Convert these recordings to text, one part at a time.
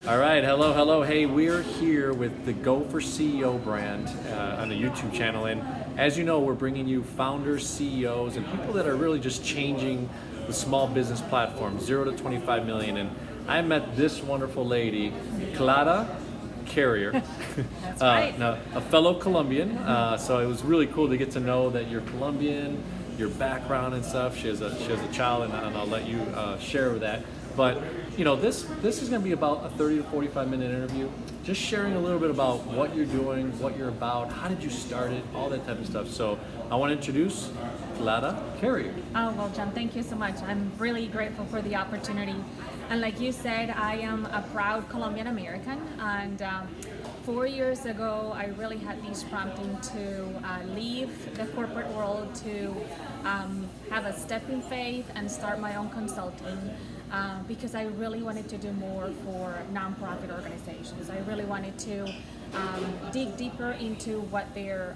All right, hello, hello. Hey, we're here with the Go for CEO brand on the YouTube channel, and as you know, we're bringing you founders, CEOs, and people that are really just changing the small business platform, 0 to 25 million. And I met this wonderful lady, Clara Carrier, That's right. now, a fellow Colombian. So it was really cool to get to know that you're Colombian, your background and stuff. She has a child, and I'll let you share that. But you know, this is going to be about a 30 to 45 minute interview, just sharing a little bit about what you're doing, what you're about, how did you start it, all that type of stuff. So I want to introduce Clara Carrier. Oh, well, John, thank you so much. I'm really grateful for the opportunity. And like you said, I am a proud Colombian American. And 4 years ago, I really had these prompting to leave the corporate world to have a step in faith and start my own consulting. Because I really wanted to do more for nonprofit organizations. I really wanted to dig deeper into what their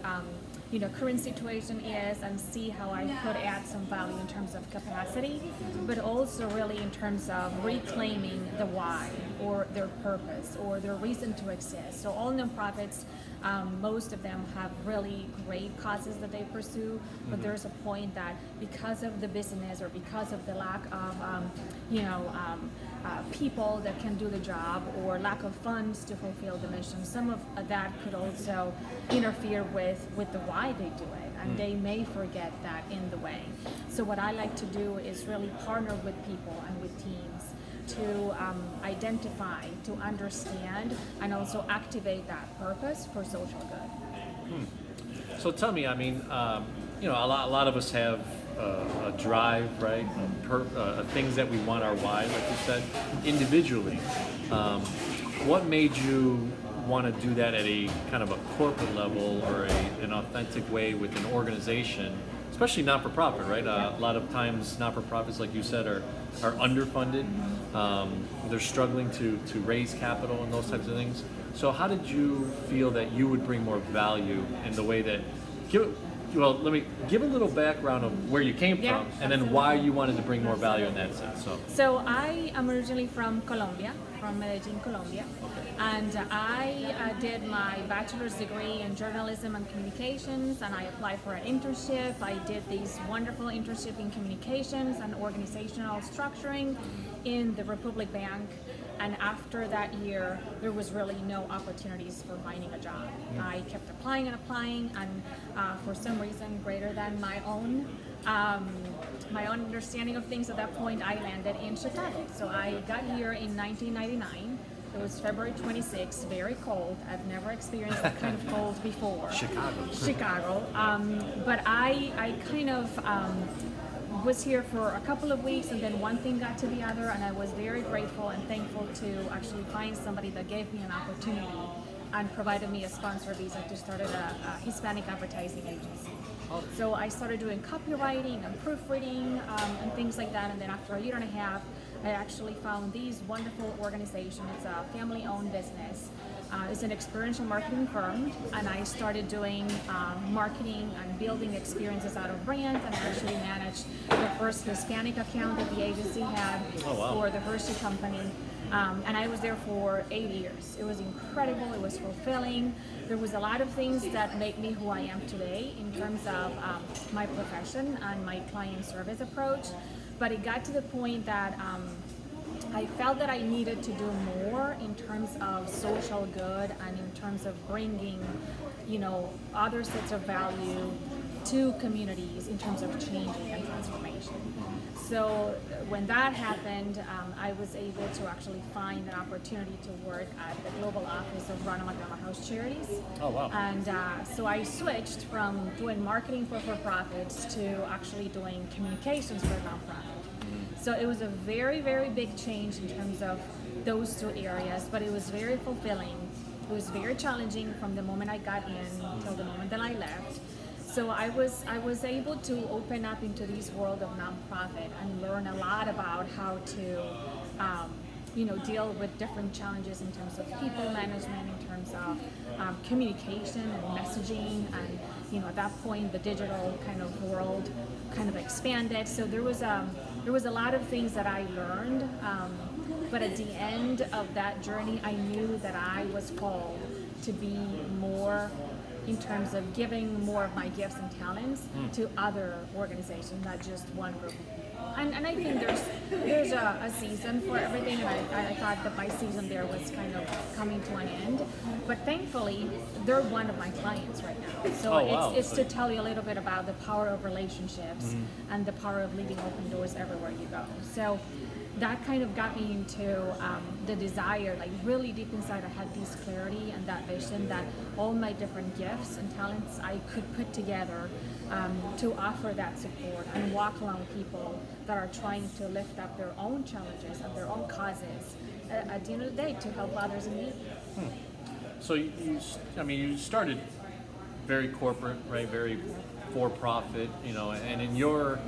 current situation is and see how I could add some value in terms of capacity, but also really in terms of reclaiming the why or their purpose or their reason to exist. So all nonprofits, most of them have really great causes that they pursue, but there's a point that because of the business or because of the lack of people that can do the job or lack of funds to fulfill the mission, some of that could also interfere with the why they do it, and they may forget that in the way. So what I like to do is really partner with people and with teams to identify, to understand, and also activate that purpose for social good. So tell me, I mean, a lot of us have a drive, right? Things that we want our why, like you said, individually. What made you want to do that at a kind of a corporate level or an authentic way with an organization, especially not-for-profit, right? A lot of times not-for-profits, like you said, are underfunded. They're struggling to raise capital and those types of things. So how did you feel that you would bring more value in the way that, let me give a little background of where you came from, and absolutely. then why you wanted to bring more value in that sense. So I am originally from Colombia, from Medellin, Colombia, and I did my bachelor's degree in journalism and communications, and I applied for an internship. I did this wonderful internship in communications and organizational structuring in the Republic Bank. And after that year, there was really no opportunities for finding a job. I kept applying, and for some reason greater than my own understanding of things at that point, I landed in Chicago. So I got here in 1999. It was February 26th, very cold. I've never experienced that kind of cold before. Chicago. But I kind of was here for a couple of weeks, and then one thing got to the other, and I was very grateful and thankful to actually find somebody that gave me an opportunity and provided me a sponsor visa to start a Hispanic advertising agency. So I started doing copywriting and proofreading and things like that, and then after a year and a half, I actually found these wonderful organizations. It's a family-owned business. It's an experiential marketing firm, and I started doing marketing and building experiences out of brands, and I actually managed the first Hispanic account that the agency had for the Hershey company. And I was there for 8 years. It was incredible. It was fulfilling. There was a lot of things that make me who I am today in terms of my profession and my client service approach. But it got to the point that I felt that I needed to do more in terms of social good and in terms of bringing, other sets of value to communities in terms of changing and transformation. So when that happened, I was able to actually find an opportunity to work at the global office of Ronald McDonald House Charities. Oh, wow. And so I switched from doing marketing for profits to actually doing communications for nonprofit. So it was a very, very big change in terms of those two areas, but it was very fulfilling. It was very challenging from the moment I got in until the moment that I left. So I was able to open up into this world of nonprofit and learn a lot about how to deal with different challenges in terms of people management, in terms of communication and messaging, and at that point the digital kind of world kind of expanded. So there was a lot of things that I learned But at the end of that journey, I knew that I was called to be more in terms of giving more of my gifts and talents to other organizations, not just one group of people. And I think there's a season for everything, and I thought that my season there was kind of coming to an end. But thankfully, they're one of my clients right now. So it's to tell you a little bit about the power of relationships and the power of leaving open doors everywhere you go. So that kind of got me into the desire, like really deep inside I had this clarity and that vision that all my different gifts and talents I could put together to offer that support and walk along people that are trying to lift up their own challenges and their own causes at the end of the day to help others in need. So you started very corporate, right? Very for-profit, and in your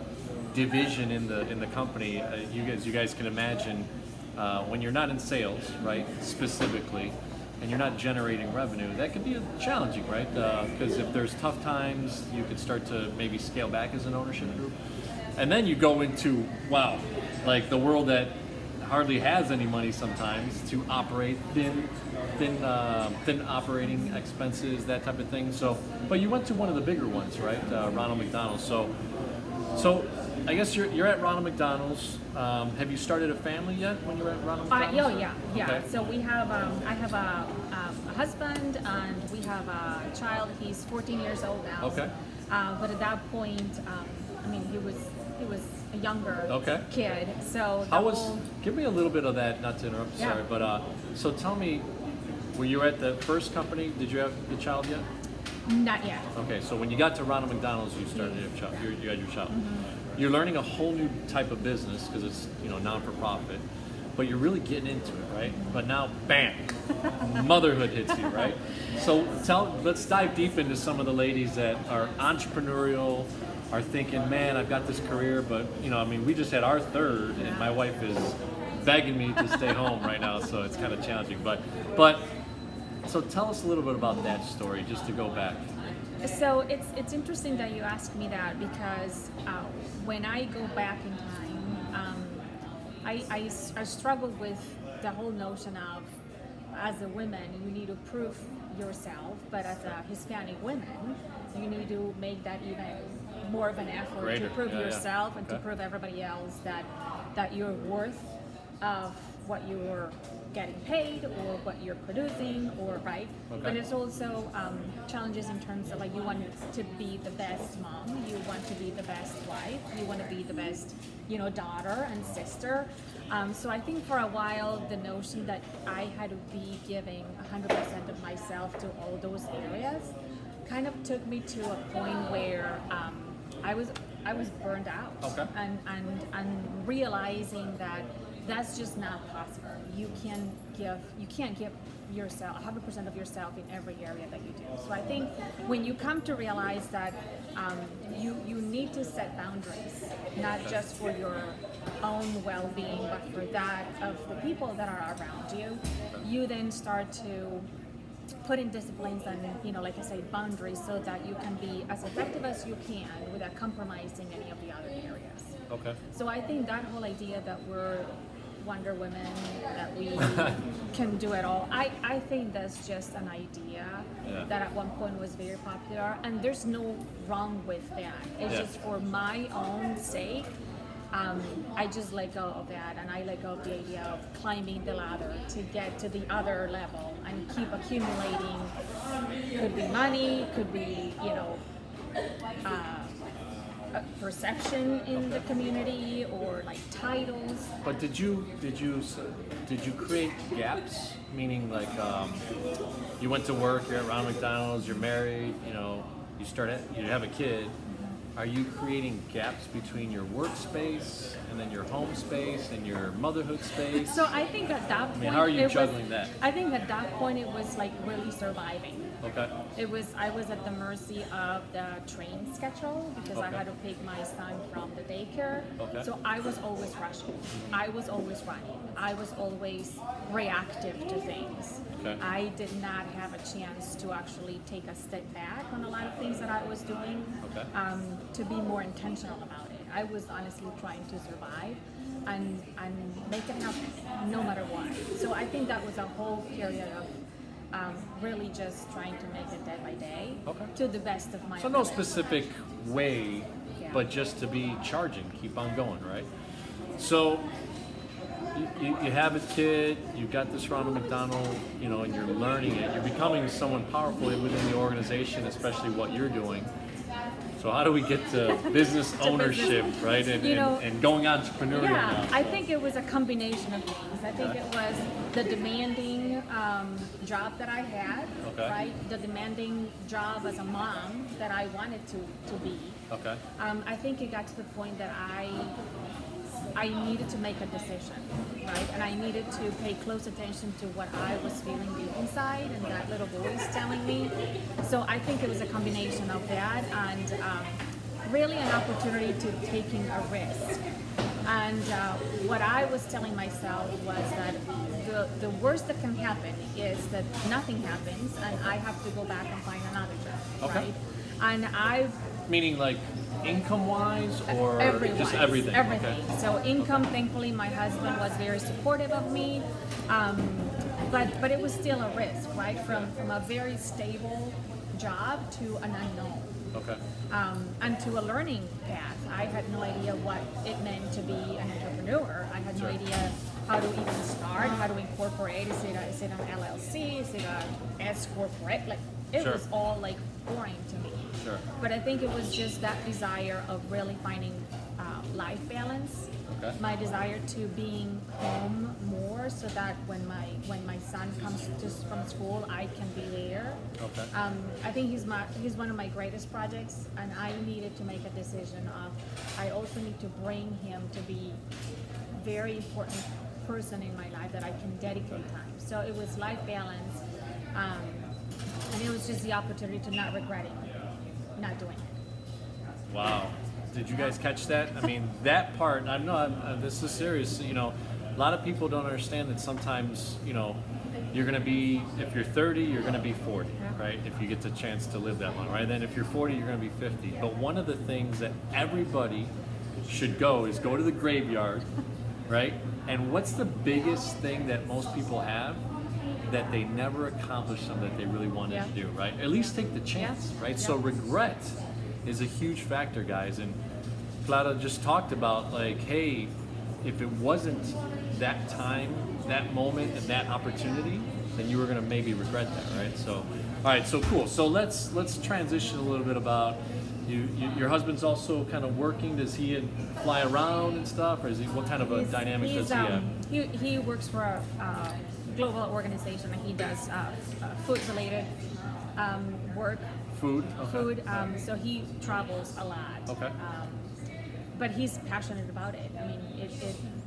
division in the company, you guys can imagine when you're not in sales, right, specifically, and you're not generating revenue, that can be challenging, right? Because if there's tough times, you could start to maybe scale back as an ownership group, and then you go into like the world that hardly has any money sometimes to operate thin operating expenses, that type of thing. So, but you went to one of the bigger ones, right? Ronald McDonald's. So I guess you're at Ronald McDonald's. Have you started a family yet when you were at Ronald McDonald's? Yeah. Okay. So we have I have a husband and we have a child. He's 14 years old now. Okay. But at that point, he was a younger kid. So give me a little bit of that, not to interrupt, sorry, but so tell me, were you at the first company? Did you have the child yet? Not yet. Okay, so when you got to Ronald McDonald's, you started your child. You had your child. You're learning a whole new type of business because it's non-for-profit, but you're really getting into it, right? But now, bam, motherhood hits you, right? So let's dive deep into some of the ladies that are entrepreneurial, are thinking, man, I've got this career, but we just had our third, and my wife is begging me to stay home right now, so it's kind of challenging. But so tell us a little bit about that story, just to go back. So it's interesting that you asked me that because when I go back in time, I struggled with the whole notion of, as a woman, you need to prove yourself, but as a Hispanic woman, you need to make that even more of an effort to prove yourself and to prove everybody else that you're worth of what you're getting paid or what you're producing, or right. But it's also challenges in terms of like you want to be the best mom, you want to be the best wife, you want to be the best daughter and sister. So I think for a while the notion that I had to be giving 100% of myself to all those areas kind of took me to a point where I was burned out, and realizing that that's just not possible. You can't give yourself 100% of yourself in every area that you do. So I think when you come to realize that you need to set boundaries, not just for your own well-being, but for that of the people that are around you, you then start to put in disciplines and like I say, boundaries, so that you can be as effective as you can without compromising any of the other areas. Okay. So I think that whole idea that we're Wonder Women, that we can do it all, I think that's just an idea that at one point was very popular, and there's no wrong with that. It's just for my own sake. I just let go of that, and I let go of the idea of climbing the ladder to get to the other level and keep accumulating. Could be money, could be perception in the community, or like titles. But did you create gaps? Meaning like you went to work, you're at Ronald McDonald's, you're married, you have a kid. Are you creating gaps between your workspace and then your home space and your motherhood space? So I think at that point, how are you juggling that? I think at that point it was like really surviving. Okay. I was at the mercy of the train schedule because I had to pick my son from the daycare. Okay. So I was always rushing. I was always running. I was always reactive to things. Okay. I did not have a chance to actually take a step back on a lot of things that I was doing, to be more intentional about it. I was honestly trying to survive. and make it happen no matter what. So I think that was a whole period of really just trying to make it day by day to the best of my So ability. no specific way, Yeah. but just to be charging, keep on going, right? So you have a kid, you got this Ronald McDonald, you know, and you're learning it. You're becoming someone powerful within the organization, especially what you're doing. So how do we get to business ownership, right? And, You know, and going entrepreneurial Yeah, now? I think it was a combination of things. I think it was the demanding job that I had, Okay. right? The demanding job as a mom that I wanted to be. Okay. I think it got to the point that I needed to make a decision, right? And I needed to pay close attention to what I was feeling deep inside and that little voice telling me. So I think it was a combination of that and really an opportunity to taking a risk. And what I was telling myself was that the worst that can happen is that nothing happens and I have to go back and find another job, Okay. right? And I Meaning like income-wise or just Everyone. everything? Everything. Okay. So income, thankfully, my husband was very supportive of me, but it was still a risk, right? From a very stable job to an unknown, Okay. and to a learning path. I had no idea what it meant to be an entrepreneur. I had no Sure. idea how to even start, how to incorporate. Is it an LLC? Is it a S corporate? Like it Sure. was all like foreign to me. Sure. But I think it was just that desire of really finding life balance. Okay. My desire to being home more, so that when my son comes just from school, I can be there. Okay. I think he's one of my greatest projects, and I needed to make a decision of I also need to bring him to be a very important person in my life that I can dedicate time. So it was life balance, and it was just the opportunity to not regret it, not doing it. Wow. Did you guys catch that? I mean, that part, this is serious. You know, a lot of people don't understand that sometimes, you know, you're going to be, if you're 30, you're going to be 40, right? If you get the chance to live that long, right? Then if you're 40, you're going to be 50. But one of the things that everybody should go is go to the graveyard, right? And what's the biggest thing that most people have that they never accomplished something that they really wanted to do, right? At least take the chance, right? So regret is a huge factor, guys. And Clara just talked about, like, hey, if it wasn't that time, that moment, and that opportunity, then you were gonna maybe regret that, right? So, all right, so cool. So let's transition a little bit about your husband's also kind of working. Does he fly around and stuff, or is he? What kind of a dynamic does he have? He works for a global organization, and he does food-related work. Food. Okay. Food. So he travels a lot. Okay. But he's passionate about it. I mean, it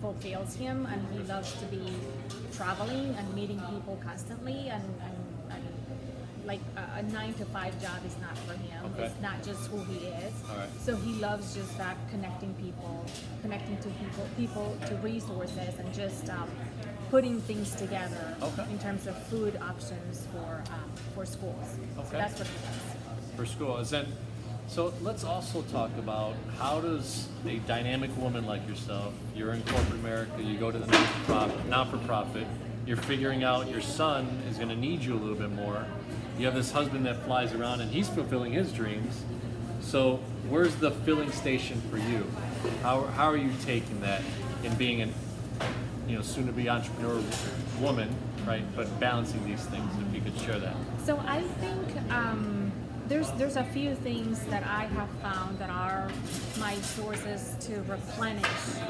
fulfills him, and he loves to be traveling and meeting people constantly. And like a 9-to-5 job is not for him. Okay. It's not just who he is. All right. So he loves just that connecting to people to resources, and just putting things together in terms of food options for schools. Okay. So that's what he does. For school. So let's also talk about, how does a dynamic woman like yourself, you're in corporate America, you go to the not-for-profit, you're figuring out your son is going to need you a little bit more. You have this husband that flies around and he's fulfilling his dreams. So where's the filling station for you? How are you taking that in being an soon-to-be entrepreneur woman, right? But balancing these things, if you could share that. So I think there's a few things that I have found that are my sources to replenish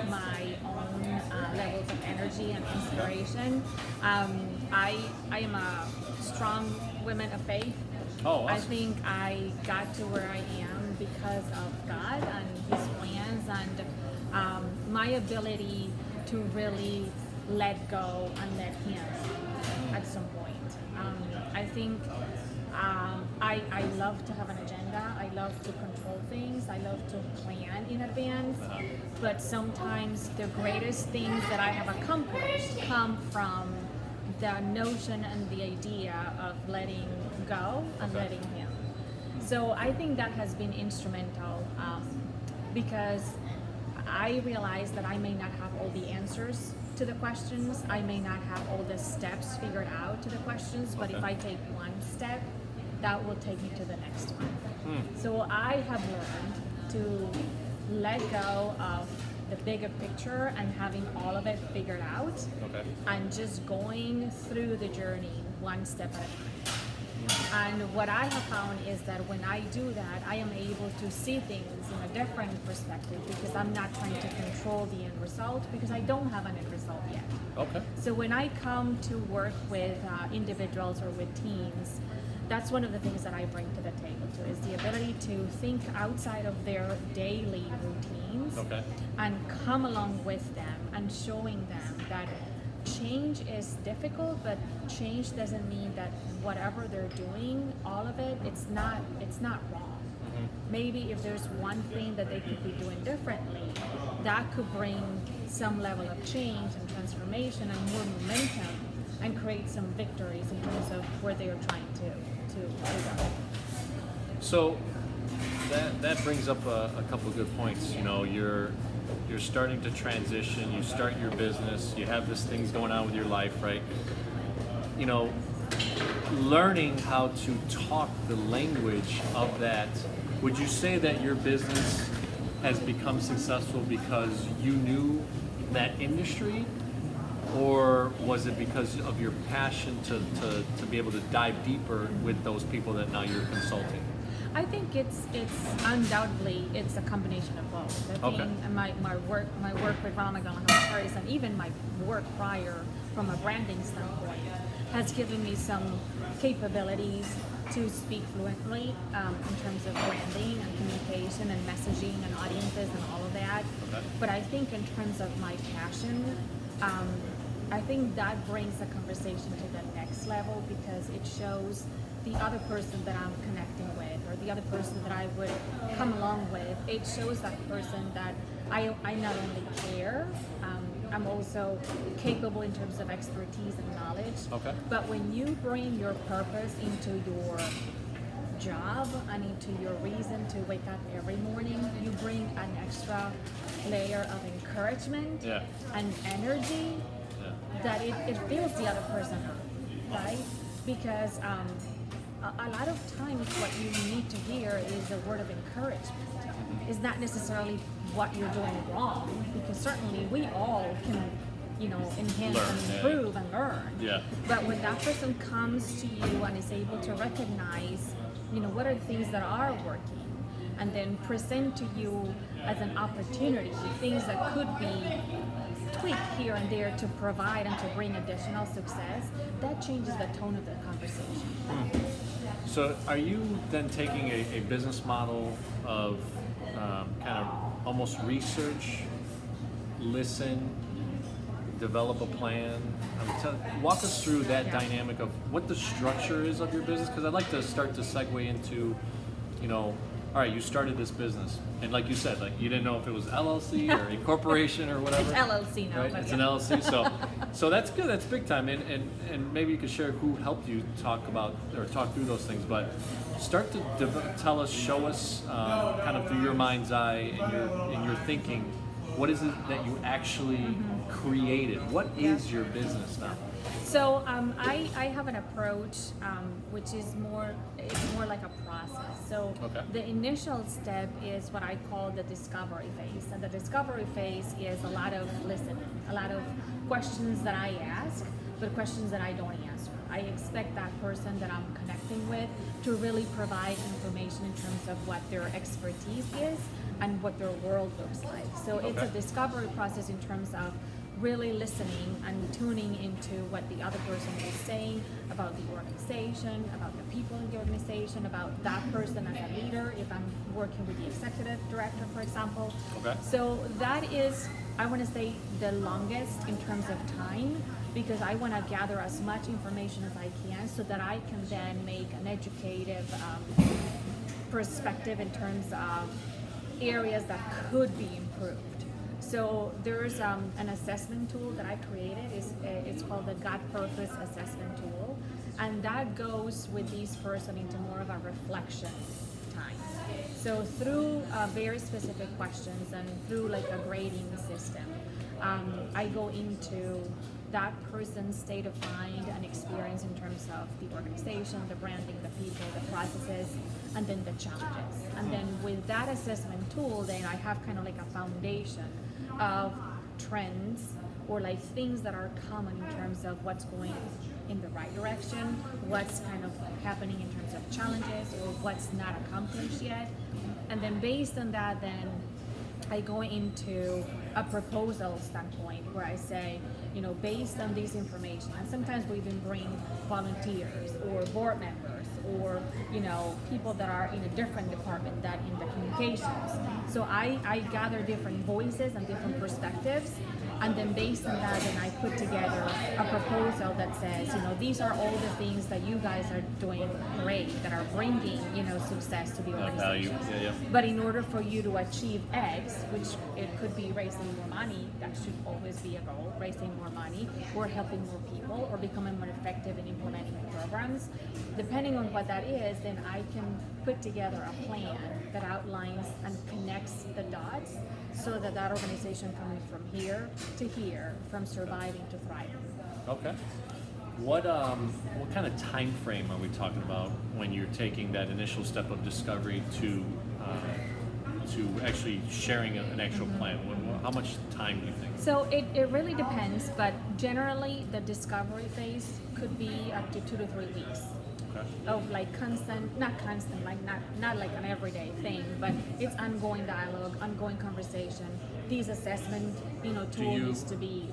my own levels of energy and inspiration. I am a strong woman of faith. Oh, awesome. I think I got to where I am because of God and His plans, and my ability to really let go and let Him at some point. I think I love to have an agenda. I love to control things. I love to plan in advance. But sometimes the greatest things that I have accomplished come from the notion and the idea of letting go and letting Him. So I think that has been instrumental, because I realize that I may not have all the answers to the questions. I may not have all the steps figured out to the questions, but if I take one step, that will take me to the next one. So I have learned to let go of the bigger picture and having all of it figured out, and just going through the journey one step at a time. And what I have found is that when I do that, I am able to see things in a different perspective, because I'm not trying to control the end result, because I don't have an end result yet. So when I come to work with individuals or with teams, that's one of the things that I bring to the table too, is the ability to think outside of their daily routines and come along with them and showing them that change is difficult, but change doesn't mean that whatever they're doing, all of it, it's not wrong. Maybe if there's one thing that they could be doing differently, that could bring some level of change and transformation and more momentum, and create some victories in terms of where they are trying to go. So that brings up a couple of good points. You know, you're starting to transition, you start your business, you have this things going on with your life, right? You know, learning how to talk the language of that, would you say that your business has become successful because you knew that industry, or was it because of your passion to be able to dive deeper with those people that now you're consulting? I think it's undoubtedly it's a combination of both. I think my work with Ronald McDonald House Charities, and even my work prior from a branding standpoint, has given me some capabilities to speak fluently in terms of branding and communication and messaging and audiences and all of that. But I think in terms of my passion, I think that brings the conversation to the next level, because it shows the other person that I'm connecting with, or the other person that I would come along with. It shows that person that I not only care, I'm also capable in terms of expertise and knowledge. But when you bring your purpose into your job and into your reason to wake up every morning, you bring an extra layer of encouragement and energy that it fills the other person up, right? Because a lot of times what you need to hear is a word of encouragement. It's not necessarily what you're doing wrong, because certainly we all can, enhance and improve and learn. But when that person comes to you and is able to recognize, what are the things that are working, and then present to you as an opportunity things that could be tweaked here and there to provide and to bring additional success, that changes the tone of the conversation. So are you then taking a business model of kind of almost research, listen, develop a plan? Walk us through that dynamic of what the structure is of your business, because I'd like to start to segue into, all right, you started this business, and like you said, like you didn't know if it was LLC or a corporation or whatever. It's LLC now, right? but It's an LLC, so that's good. That's big time, and maybe you could share who helped you talk through those things. But start to tell us, show us, kind of through your mind's eye and your thinking, what is it that you actually created? What is your business now? So I have an approach which is more like a process. So the initial step is what I call the discovery phase, and the discovery phase is a lot of listening, a lot of questions that I ask, but questions that I don't answer. I expect that person that I'm connecting with to really provide information in terms of what their expertise is and what their world looks like. So it's a discovery process in terms of really listening and tuning into what the other person is saying about the organization, about the people in the organization, about that person as a leader, if I'm working with the executive director, for example. So that is, I want to say, the longest in terms of time, because I want to gather as much information as I can so that I can then make an educative perspective in terms of areas that could be improved. So there's an assessment tool that I created. It's called the God Purpose Assessment Tool, and that goes with this person into more of a reflection time. So through very specific questions and through like a grading system, I go into that person's state of mind and experience in terms of the organization, the branding, the people, the processes, and then the challenges. And then with that assessment tool, then I have kind of like a foundation of trends or like things that are common in terms of what's going in the right direction, what's kind of happening in terms of challenges or what's not accomplished yet. And then based on that, then I go into a proposal standpoint where I say, you know, based on this information, and sometimes we even bring volunteers or board members or, you know, people that are in a different department than in the communications. So I gather different voices and different perspectives, and then based on that, then I put together a proposal that says, you know, these are all the things that you guys are doing great, that are bringing, you know, success to the organization. But in order for you to achieve X, which it could be raising more money, that should always be a goal, raising more money, or helping more people, or becoming more effective in implementing programs. Depending on what that is, then I can put together a plan that outlines and connects the dots so that that organization coming from here to here, from surviving to thriving. Okay. What kind of time frame are we talking about when you're taking that initial step of discovery to actually sharing an actual plan? How much time do you think? So it really depends, but generally the discovery phase could be up to 2 to 3 weeks. Okay. Of like not constant, like not like an everyday thing, but it's ongoing dialogue, ongoing conversation. These assessment, you know, tools needs to be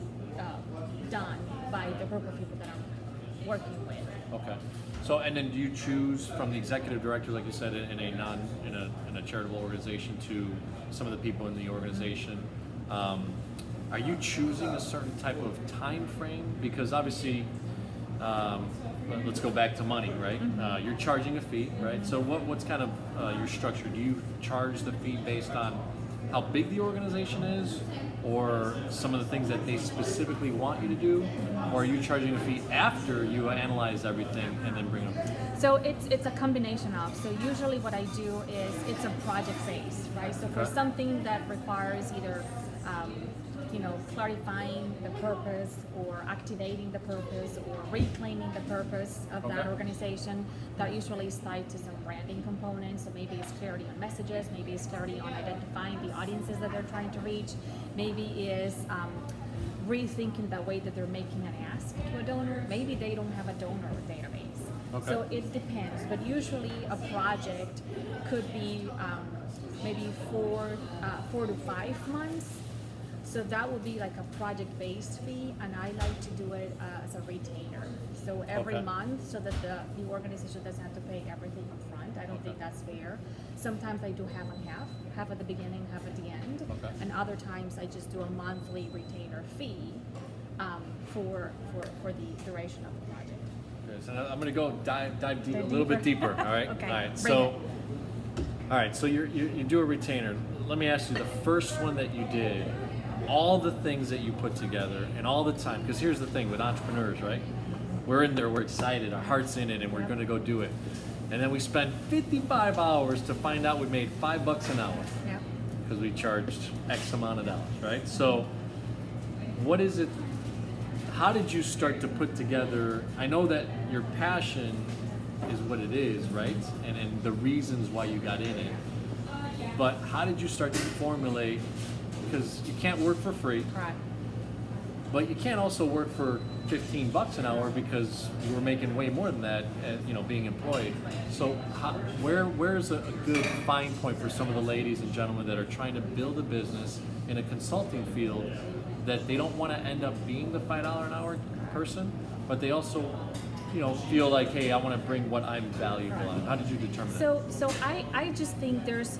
done by the group of people that I'm working with. Okay. So, and then do you choose from the executive director, like you said, in a charitable organization, to some of the people in the organization? Are you choosing a certain type of time frame? Because obviously, let's go back to money, right? Mm-hmm. You're charging a fee, right? So what's kind of your structure? Do you charge the fee based on how big the organization is, or some of the things that they specifically want you to do, or are you charging a fee after you analyze everything and then bring them? So it's a combination of. So usually what I do is it's a project based, right? So for something that requires either you know, clarifying the purpose or activating the purpose or reclaiming the purpose of that organization, that usually is tied to some branding components. So maybe it's clarity on messages, maybe it's clarity on identifying the audiences that they're trying to reach, maybe is rethinking the way that they're making an ask to a donor. Maybe they don't have a donor database. So it depends, but usually a project could be maybe 4 to 5 months. So that would be like a project-based fee, and I like to do it as a retainer. So every month, so that the organization doesn't have to pay everything up front. I don't think that's fair. Sometimes I do half and half at the beginning, half at the end. And other times I just do a monthly retainer fee for the duration of the project. Okay, so I'm going to go dive deep, a little bit deeper. All right. Okay. All right. All right. So you do a retainer. Let me ask you, the first one that you did, all the things that you put together and all the time, because here's the thing with entrepreneurs, right? We're in there, we're excited, our heart's in it, and we're going to go do it. And then we spend 55 hours to find out we made $5 an hour because we charged X amount of dollars, right? So what is it, how did you start to put together, I know that your passion is what it is, right? And the reasons why you got in it. But how did you start to formulate, because you can't work for free, Right. but you can't also work for $15 an hour because you were making way more than that, being employed. So where's a good fine point for some of the ladies and gentlemen that are trying to build a business in a consulting field, that they don't want to end up being the $5 an hour person, but they also feel like, hey, I want to bring what I'm valuable on. How did you determine that? So I just think there's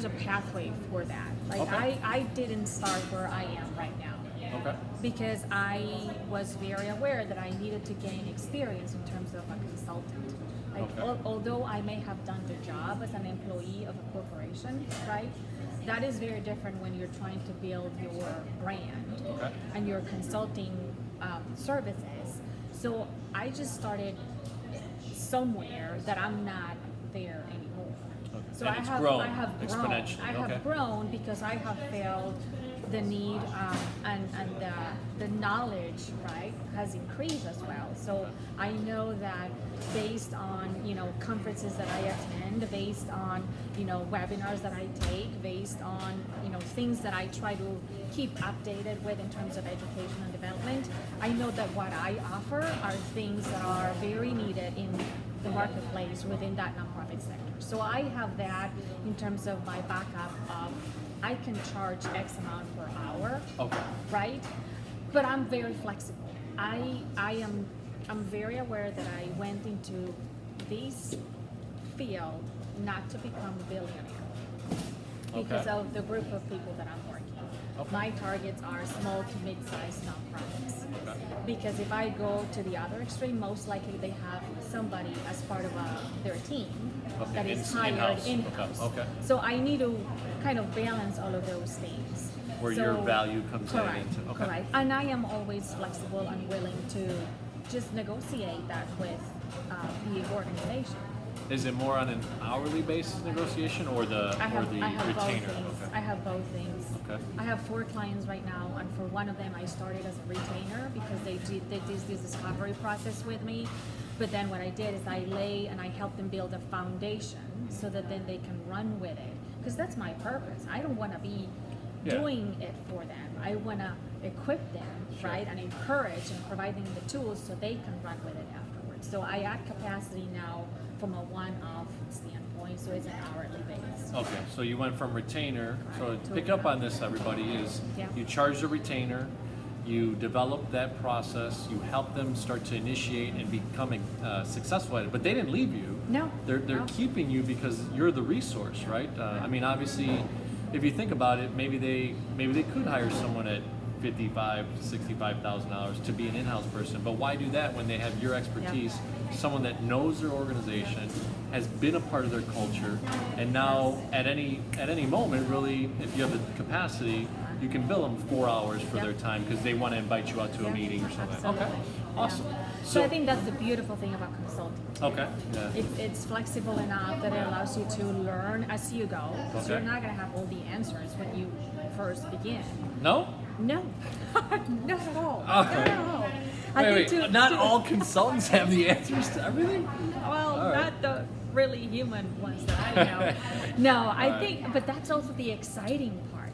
a pathway for that. Like I didn't start where I am right now. Okay. Because I was very aware that I needed to gain experience in terms of a consultant. Like although I may have done the job as an employee of a corporation, right? That is very different when you're trying to build your brand and your consulting services. So I just started somewhere that I'm not there anymore. So And it's grown I have grown. exponentially, I have okay. grown because I have felt the need and the knowledge, right, has increased as well. So I know that based on, you know, conferences that I attend, based on, you know, webinars that I take, based on, you know, things that I try to keep updated with in terms of education and development, I know that what I offer are things that are very needed in the marketplace within that nonprofit sector. So I have that in terms of my backup of I can charge X amount per hour, Okay. right? But I'm very flexible. I'm very aware that I went into this field not to become a billionaire because Okay. of the group of people that I'm working. Okay. My targets are small to mid-sized nonprofits. Okay. Because if I go to the other extreme, most likely they have somebody as part of their team Okay, that is in- hired in-house. in-house. Okay. So I need to kind of balance all of those things. Where So- your value comes correct, in into, okay. Correct. And I am always flexible and willing to just negotiate that with the organization. Is it more on an hourly basis negotiation or the I have retainer? both things. Okay. I have both things. Okay. I have 4 clients right now, and for one of them, I started as a retainer because they did this discovery process with me. But then what I did is I helped them build a foundation so that then they can run with it. Because that's my purpose. I don't want to be Yeah. doing it for them. I want to equip them, Sure. right, and encourage and provide them the tools so they can run with it afterwards. So I add capacity now from a one-off standpoint, so it's an hourly base. Okay, so you went from retainer. So Right. to pick up on this, everybody, is Yeah. you charge the retainer, you develop that process, you help them start to initiate and becoming successful at it. But they didn't leave you. No, They're no. keeping you because you're the resource, right? I mean, obviously, if you think about it, maybe they could hire someone at $55,000 to $65,000 to be an in-house person. But why do that when they have your expertise, someone that knows their organization, has been a part of their culture, and now at any moment, really, if you have the capacity, you can bill them 4 hours for Yeah. their time because they want to invite you out to a Yeah, meeting or something. absolutely. Okay, Yeah. awesome. So I think that's the beautiful thing about consulting. Okay, yeah. It's flexible enough that it allows you to learn as you go. So Okay. you're not going to have all the answers when you first begin. No? No, not at all. Okay. Not at all. I Wait, think not all consultants have the answers to everything? Well, All right. not the really human ones that I know. No, I All right. think, but that's also the exciting part.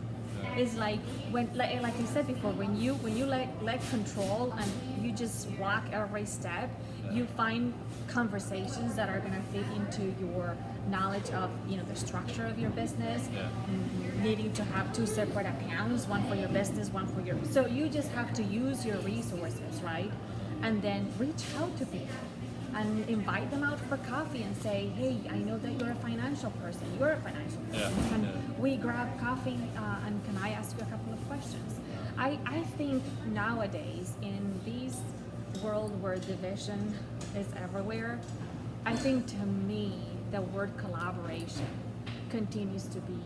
Is like when, like I said before, when you let control and you just walk every step, you find conversations that are going to fit into your knowledge of, you know, the structure of your business. Yeah. Needing to have 2 separate accounts, one for your business, one for your. So you just have to use your resources, right? And then reach out to people and invite them out for coffee and say, hey, I know that you're a financial person. You're a financial person. Yeah, Can yeah. we grab coffee and can I ask you a couple of questions? I think nowadays in this world where division is everywhere, I think to me the word collaboration continues to be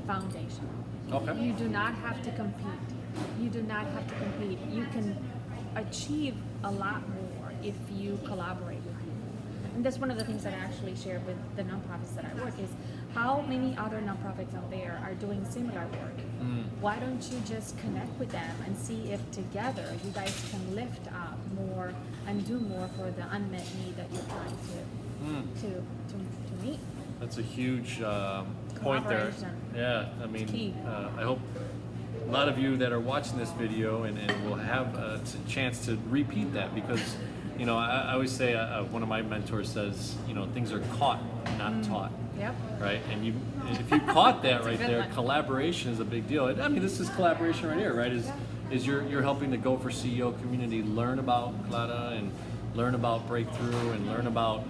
foundational. Okay. You do not have to compete. You do not have to compete. You can achieve a lot more if you collaborate with people. And that's one of the things that I actually share with the nonprofits that I work is how many other nonprofits out there are doing similar work. Why don't you just connect with them and see if together you guys can lift up more and do more for the unmet need that you're trying to meet. That's a huge point there. Collaboration. Yeah, I It's key. mean, I hope a lot of you that are watching this video and will have a chance to repeat that because, you know, I always say, one of my mentors says, you know, things are caught, not taught. Yep. Right, and if you caught that That's a right good there, one. collaboration is a big deal. I mean, this is collaboration right here, right? Is you're helping the Go for CEO community learn about Clara and learn about breakthrough and learn about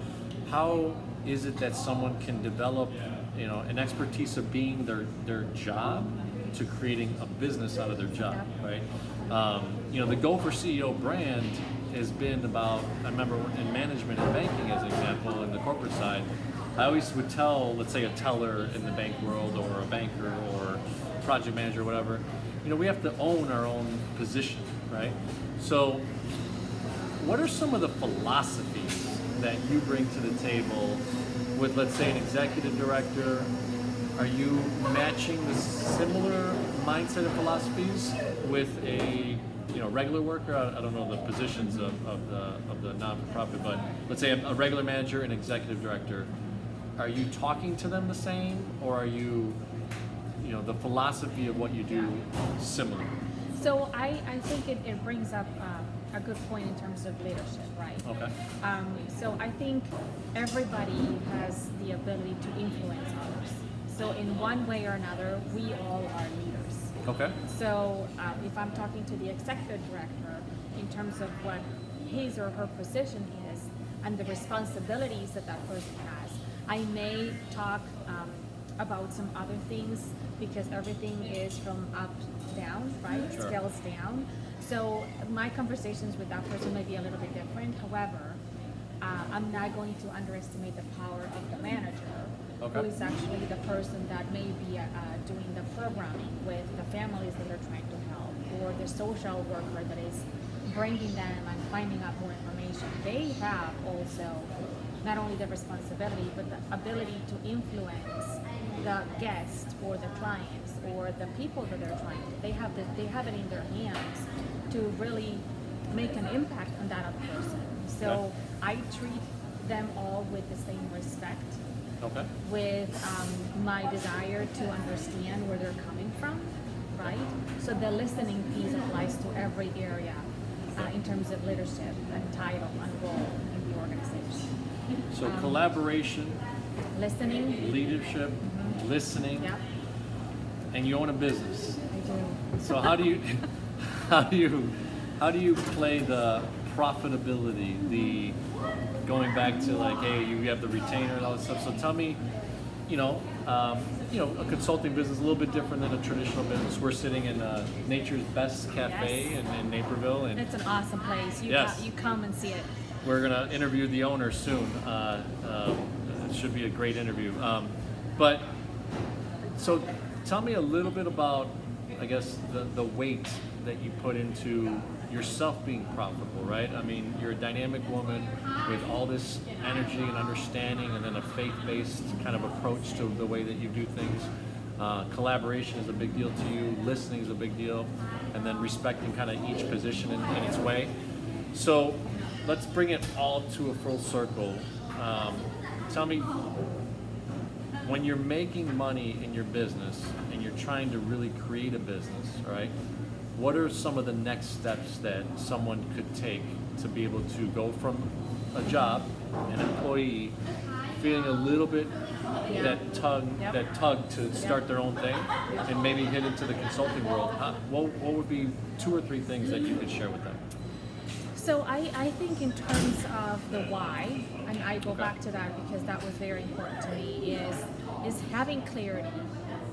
how is it that someone can develop, you know, an expertise of being their job to creating a business out of their job, right? You know, the Go for CEO brand has been about. I remember in management and banking, as an example, in the corporate side. I always would tell, let's say, a teller in the bank world or a banker or project manager or whatever, you know, we have to own our own position, right? So what are some of the philosophies that you bring to the table with, let's say, an executive director, are you matching the similar mindset and philosophies with a regular worker? I don't know the positions of the non-for-profit, but let's say a regular manager and executive director. Are you talking to them the same, or are you, the philosophy of what you do similar? So I think it brings up a good point in terms of leadership, right? Okay. So I think everybody has the ability to influence others. So in one way or another, we all are leaders. Okay. So if I'm talking to the executive director in terms of what his or her position is and the responsibilities that that person has, I may talk about some other things because everything is from up down, right? Sure. Scales down. So my conversations with that person may be a little bit different. However, I'm not going to underestimate the power of the manager, Okay. who is actually the person that may be doing the programming with the families that they're trying to help, or the social worker that is bringing them and finding out more information. They have also not only the responsibility, but the ability to influence the guests or the clients or the people that they're trying to. They have it in their hands to really make an impact on that other person. So Okay. I treat them all with the same respect, Okay. with my desire to understand where they're coming from, right? So the listening piece applies to every area in terms of leadership and title and role in the organization. So collaboration, Listening, leadership, listening, yeah, and you own a business. I do. So how do you how do you play the profitability, the going back to like, hey, you have the retainer and all that stuff. So tell me, a consulting business is a little bit different than a traditional business. We're sitting in Nature's Best Cafe Yes. in Naperville, and It's an awesome place. Yes. You come and see it. we're gonna interview the owner soon. It should be a great interview. But so tell me a little bit about, I guess, the weight that you put into yourself being profitable, right? I mean, you're a dynamic woman with all this energy and understanding, and then a faith-based kind of approach to the way that you do things. Collaboration is a big deal to you. Listening is a big deal, and then respecting kind of each position in its way. So let's bring it all to a full circle. Tell me, when you're making money in your business and you're trying to really create a business, right? What are some of the next steps that someone could take to be able to go from a job, an employee, feeling a little bit that tug to start their own thing, and maybe hit into the consulting world? What would be 2 or 3 things that you could share with them? So I think in terms of the why, and I go back to that because that was very important to me, is having clarity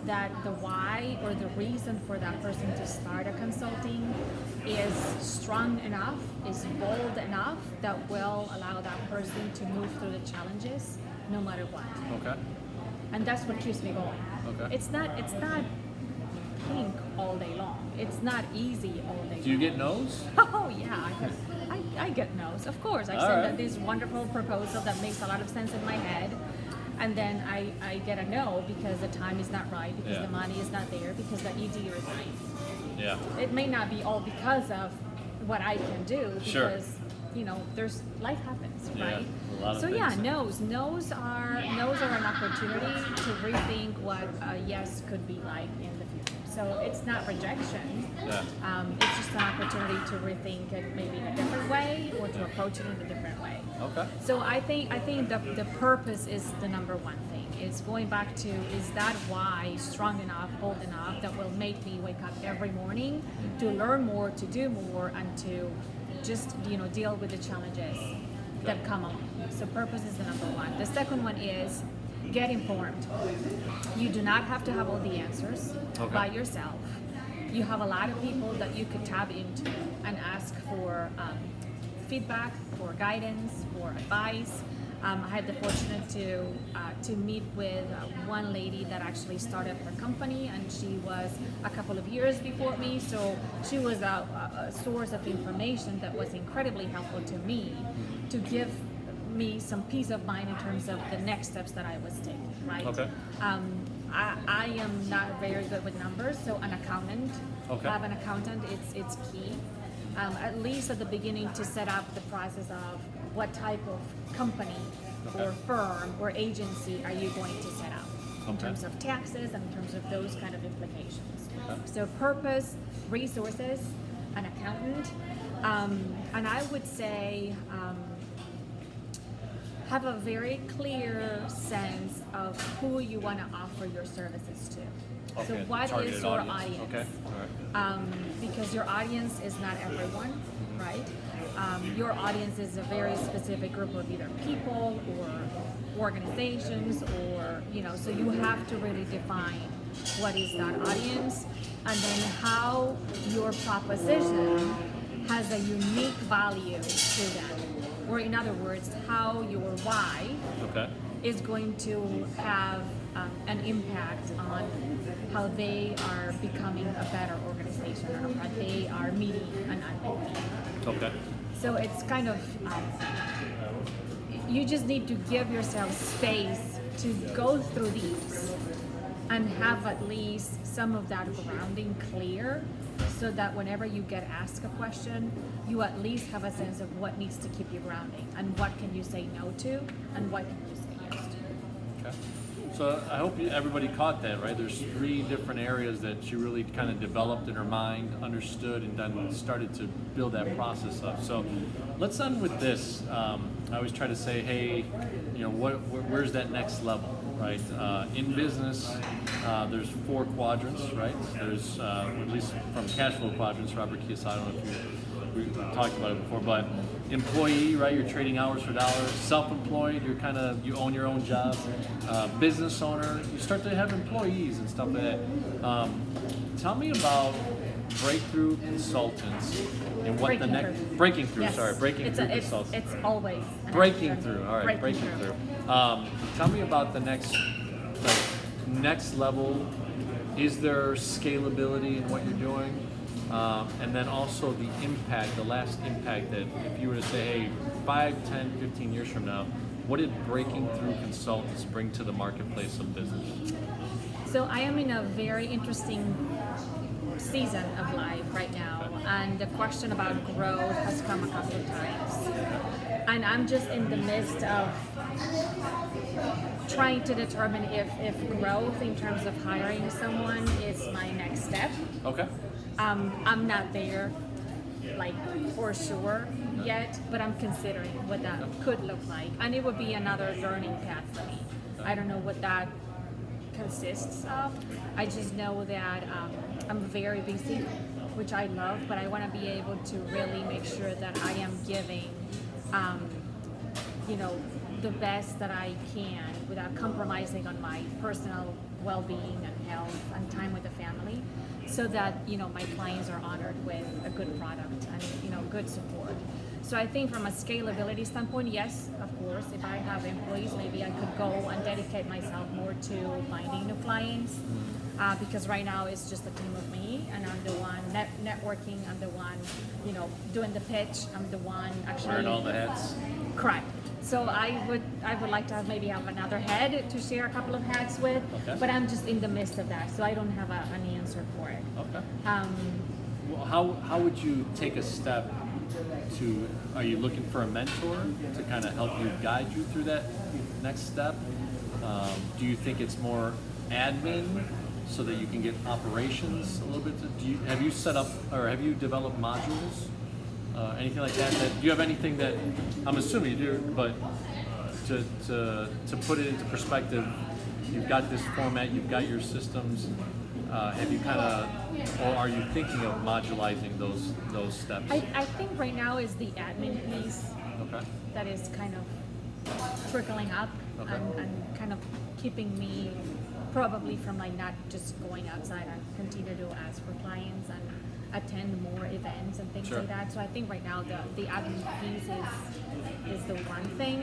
that the why or the reason for that person to start a consulting is strong enough, is bold enough that will allow that person to move through the challenges no matter what. Okay. And that's what keeps me going. Okay. It's not pink all day long. It's not easy all day long. Do you get no's? Oh yeah, I get no's. Of course, I All send right. this wonderful proposal that makes a lot of sense in my head, and then I get a no because the time is not right, because Yeah. the money is not there, because the ED resigned. Yeah. It may not be all because of what I can do, Sure. because there's life happens, Yeah, right? a lot of So yeah, things. no's are an opportunity to rethink what a yes could be like in the future. So it's not rejection. Yeah. It's just an opportunity to rethink it maybe in a different way, or to approach it in a different way. Okay. So I think the purpose is the number one thing. It's going back to, is that why strong enough, bold enough, that will make me wake up every morning to learn more, to do more, and to just deal with the challenges that come along. So purpose is the number one. The second one is get informed. You do not have to have all the answers by yourself. You have a lot of people that you could tap into and ask for feedback, for guidance, for advice. I had the fortunate to meet with one lady that actually started her company, and she was a couple of years before me, so she was a source of information that was incredibly helpful to me to give me some peace of mind in terms of the next steps that I was taking, right? Okay. I am not very good with numbers, so an accountant, Okay. have an accountant, it's key. At least at the beginning to set up the process of what type of company Okay. or firm or agency are you going to set up in Okay. terms of taxes and in terms of those kind of implications. Okay. So purpose, resources, an accountant, and I would say have a very clear sense of who you want to offer your services to. So Okay, what targeted is your audience. audience? Okay. All right. Because your audience is not everyone, right? Your audience is a very specific group of either people or organizations, or so you have to really define what is that audience, and then how your proposition has a unique value to them, or in other words, how your why Okay. is going to have an impact on how they are becoming a better organization, or how they are meeting an unmet need. Okay. So it's kind of, you just need to give yourself space to go through these and have at least some of that grounding clear, so that whenever you get asked a question, you at least have a sense of what needs to keep you grounding, and what can you say no to, and what can you say yes to. Okay. So I hope everybody caught that, right? There's 3 different areas that she really kind of developed in her mind, understood, and then started to build that process up. So let's end with this. I always try to say, hey, where's that next level, right? In business, there's 4 quadrants, right? There's, at least from cash flow quadrants, Robert Kiyosaki, I don't know if we talked about it before, but employee, right? You're trading hours for dollars. Self-employed, you own your own job. Business owner, you start to have employees and stuff like that. Tell me about breakthrough consultants and what Breaking the next through. breaking through. Yes. Sorry, breaking It's through a- it's- consultants. It's always an Breaking action. through. All right, breaking through. Tell me about the next level. Is there scalability in what you're doing? And then also the impact, the last impact that if you were to say, hey, 5, 10, 15 years from now, what did breaking through consultants bring to the marketplace of business? So I am in a very interesting season of life right now, and the question about growth has come a couple of times. And I'm just in the midst of trying to determine if growth in terms of hiring someone is my next step. Okay. I'm not there, like, for sure yet, but I'm considering what that could look like. And it would be another learning path for me. I don't know what that consists of. I just know that I'm very busy, which I love, but I want to be able to really make sure that I am giving, the best that I can without compromising on my personal well-being and health and time with the family, so that my clients are honored with a good product and good support. So I think from a scalability standpoint, yes, of course, if I have employees, maybe I could go and dedicate myself more to finding new clients, because right now it's just a team of me, and I'm the one networking, I'm the one doing the pitch, I'm the one actually Wearing all the hats. Correct. So I would like to maybe have another head to share a couple of hats with, Okay. but I'm just in the midst of that, so I don't have an answer for it. Okay. Well, how would you take a step to? Are you looking for a mentor to kind of help you guide you through that next step? Do you think it's more admin so that you can get operations a little bit? Have you set up or have you developed modules? Anything like that? Do you have anything that I'm assuming you do, but to put it into perspective, you've got this format, you've got your systems. Have you or are you thinking of modularizing those steps? I think right now is the admin piece Okay. that is kind of trickling up, Okay. and kind of keeping me probably from not just going outside and continue to ask for clients attend more events and things Sure. like that. So I think right now the admin piece is the one thing.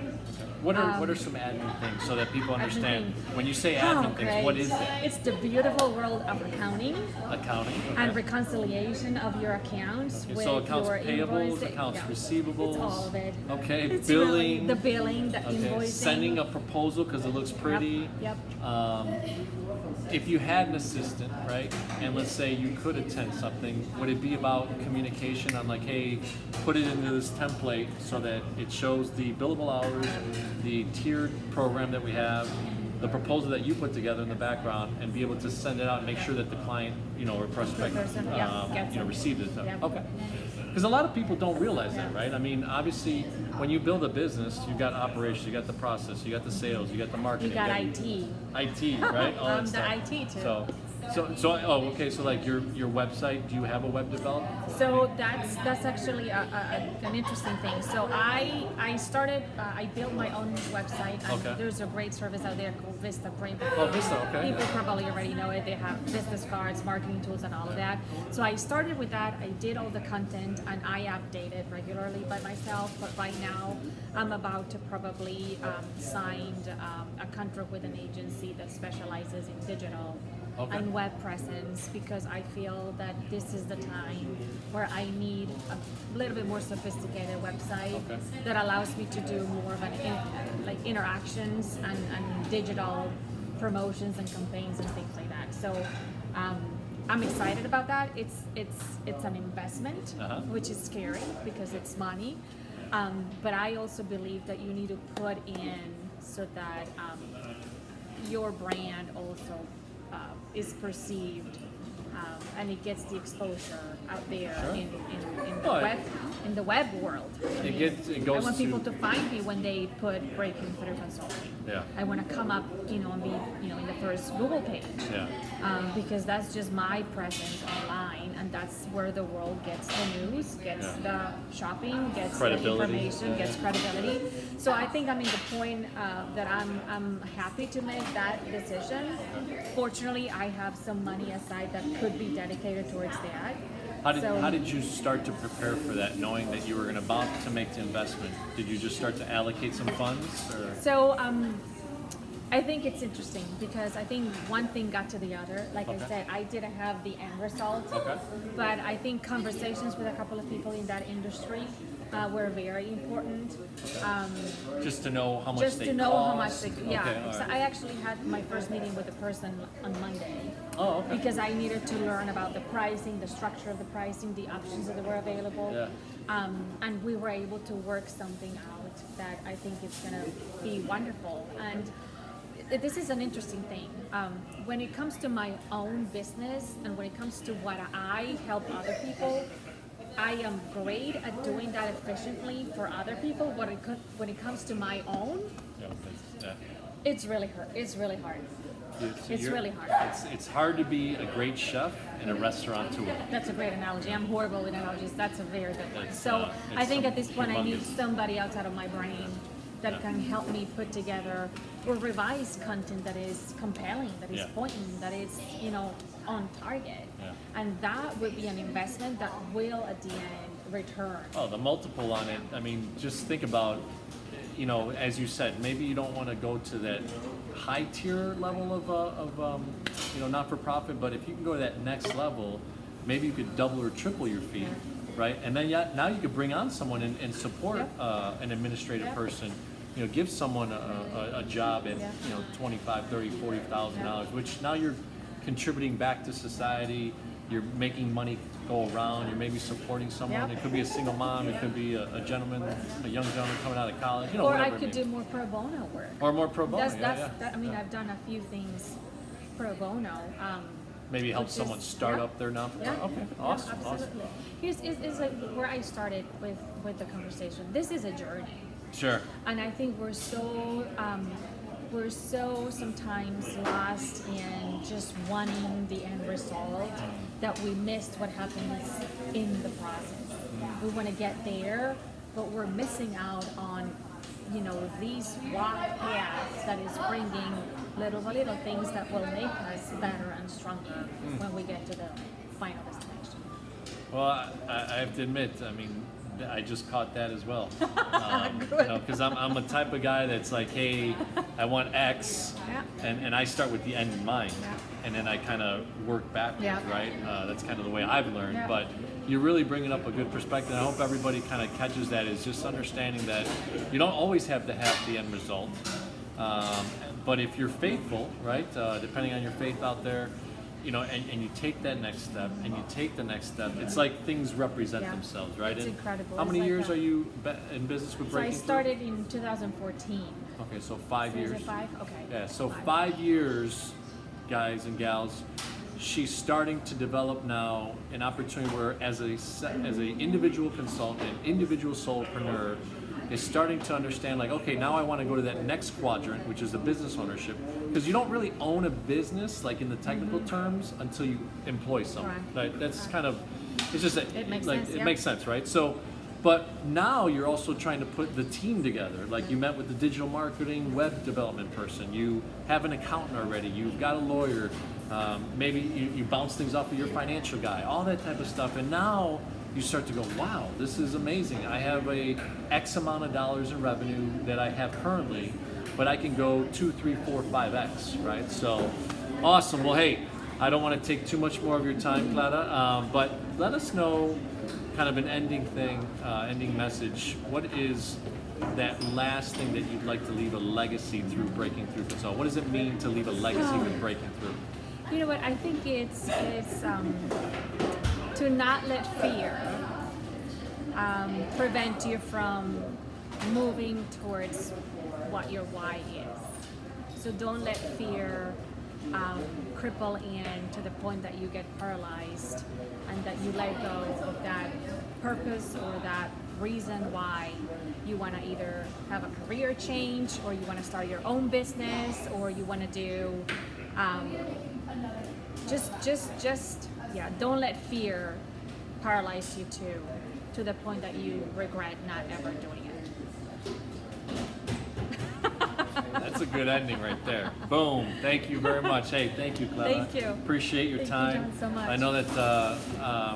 What are some admin things so that people understand thing. when you say admin things? What is it? It's the beautiful world of accounting Accounting. Okay. and reconciliation of your accounts with So accounts your payables, invoice. accounts Yeah. receivables. It's all of it. Okay, It's billing. really the billing, the Okay, invoicing. sending a proposal because it looks pretty. Yep. If you had an assistant, right, and let's say you could attend something, would it be about communication on like, hey, put it into this template so that it shows the billable hours, the tiered program that we have, the proposal that you put together in the background, and be able to send it out and make sure that the client, or prospect, person, gets it. receives it. Yep. Okay. Because a lot of people don't realize that, right? I mean, obviously, when you build a business, you got operations, you got the process, you got the sales, you got the marketing. You got IT. IT, right? All that The stuff. IT too. Okay. So like your website, do you have a web developer? So that's actually an interesting thing. So I started, I built my own website, and Okay. there's a great service out there called Vistaprint. Oh, Vista, okay. People probably already know it. They have business cards, marketing tools, and all of that. So I started with that. I did all the content, and I update it regularly by myself. But right now, I'm about to probably sign a contract with an agency that specializes in digital. Okay. And web presence, because I feel that this is the time where I need a little bit more sophisticated website Okay. that allows me to do more of like interactions and digital promotions and campaigns and things like that. So I'm excited about that. It's an investment, Uh-huh. which is scary because it's money. But I also believe that you need to put in so that your brand also is perceived and it gets the exposure out there Sure. in the Well, web in the web world. It goes I want people to- to find me when they put breaking through consulting. Yeah. I want to come up, and be, in the first Google page. Yeah. Because that's just my presence online, and that's where the world gets the news, gets the shopping, gets the Credibility. information, gets credibility. So I think I'm in the point that I'm happy to make that decision. Fortunately, I have some money aside that could be dedicated towards that. How did you start to prepare for that, knowing that you were about to make the investment? Did you just start to allocate some funds? Or? So I think it's interesting because I think one thing got to the other. Like Okay. I said, I didn't have the end result, Okay. but I think conversations with a couple of people in that industry were very important. Just to know how much Just they to know cost? how much they, yeah. Okay, all So right. I actually had my first meeting with a person on Monday. Oh, okay. Because I needed to learn about the pricing, the structure of the pricing, the options that were available. Yeah. And we were able to work something out that I think is going to be wonderful. And this is an interesting thing. When it comes to my own business and when it comes to what I help other people, I am great at doing that efficiently for other people. When it comes to my own, Yeah. it's really hard. It's really hard. It's really hard. It's hard to be a great chef and a restaurateur. That's a great analogy. I'm horrible with analogies. That's a very good one. It's, So I it's think at this point I need humongous. somebody outside of my brain that Yeah. can help me put together or revise content that is compelling, that is Yeah. poignant, that is, on target. Yeah. And that would be an investment that will at the end return. Oh, the multiple on it. I mean, just think about, as you said, maybe you don't want to go to that high tier level of not for profit, but if you can go to that next level, maybe you could double or triple your fee, right? And then now you could bring on someone and support an administrative person. Give someone a job at $25,000, $30,000, $40,000, which now you're contributing back to society. You're making money go around. You're maybe supporting someone. Yep. It could be a single mom. It could be a gentleman, a young gentleman coming out of college. Or I whatever it could may do more pro bono work. Or more pro bono. I've done a few things pro bono. Maybe help which someone is- start yeah. up their nonprofit. Yeah. Okay, Yeah, awesome, absolutely. Here's like where I started with the conversation. This is a journey, awesome. Sure. and I think we're so sometimes lost in just wanting the end result that we missed what happens in the process. We want to get there, but we're missing out on these walk paths that is bringing little by little things that will make us better and stronger when we get to the final destination. Well, I have to admit, I mean, I just caught that as well. Good. Because I'm a type of guy that's like, hey, I want X, Yeah. and I start with the end in mind, Yeah. and then I kind of work backwards, Yeah. right? That's kind of the way I've learned. Yeah. But you're really bringing up a good perspective. I hope everybody kind of catches that, is just understanding that you don't always have to have the end result. But if you're faithful, right, depending on your faith out there, you know, and you take that next step, and you take the next step, it's like things represent Yeah. themselves, right? It's And incredible. how It's many like years that. are you in business with So I Breaking started in 2014. Through? Okay, so 5 So years. is it 5? Okay. Yeah, so 5 years, guys and gals. She's starting to develop now an opportunity where, as a individual consultant, individual solopreneur, is starting to understand, like, okay, now I want to go to that next quadrant, which is the business ownership, because you don't really own a business, like in the technical terms, until you employ someone. Right? That's kind of, it's just that, It makes like, sense, it yeah. makes sense, right? So, but now you're also trying to put the team together. Like, you met with the digital marketing web development person, you have an accountant already, you've got a lawyer, maybe you bounce things off of your financial guy, all that type of stuff, and now you start to go, wow, this is amazing. I have a X amount of dollars in revenue that I have currently, but I can go 2, 3, 4, 5X, right? So, awesome. Well, hey, I don't want to take too much more of your time, Clara, but let us know kind of an ending message. What is that last thing that you'd like to leave a legacy through Breaking Through Consult? What does it mean to leave a legacy with Breaking Through? You know what? I think it's to not let fear prevent you from moving towards what your why is. So don't let fear cripple in to the point that you get paralyzed and that you let go of that purpose or that reason why you want to either have a career change, or you want to start your own business, or you want to do don't let fear paralyze you to the point that you regret not ever doing it. That's a good ending right there. Boom. Thank you very much. Hey, thank you, Clara. Thank you. Appreciate your Thank you, time. John, so much. I know that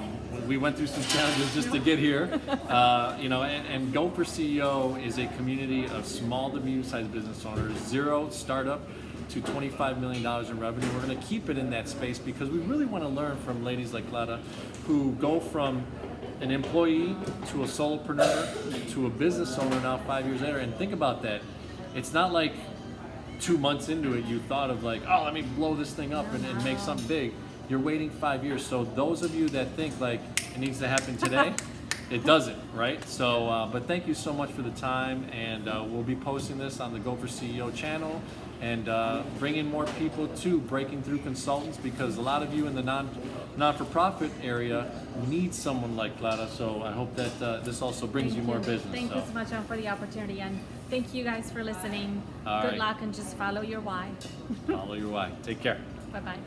we went through some challenges just to get here. You know, and Go for CEO is a community of small to medium-sized business owners, zero startup to $25 million in revenue. We're going to keep it in that space because we really want to learn from ladies like Clara who go from an employee to a solopreneur to a business owner now 5 years later. And think about that. It's not like 2 months into it you thought of like, oh, let me blow this thing up and make something big. You're waiting 5 years. So those of you that think like it needs to happen today, it doesn't, right? So, but thank you so much for the time, and we'll be posting this on the Go for CEO channel and bringing more people to Breaking Through Consultants, because a lot of you in the non-for-profit area need someone like Clara. So I hope that this also brings you more business. Thank you so much for the opportunity, and thank you guys for listening. All Good right. luck, and just follow your why. Follow your why. Take care. Bye-bye.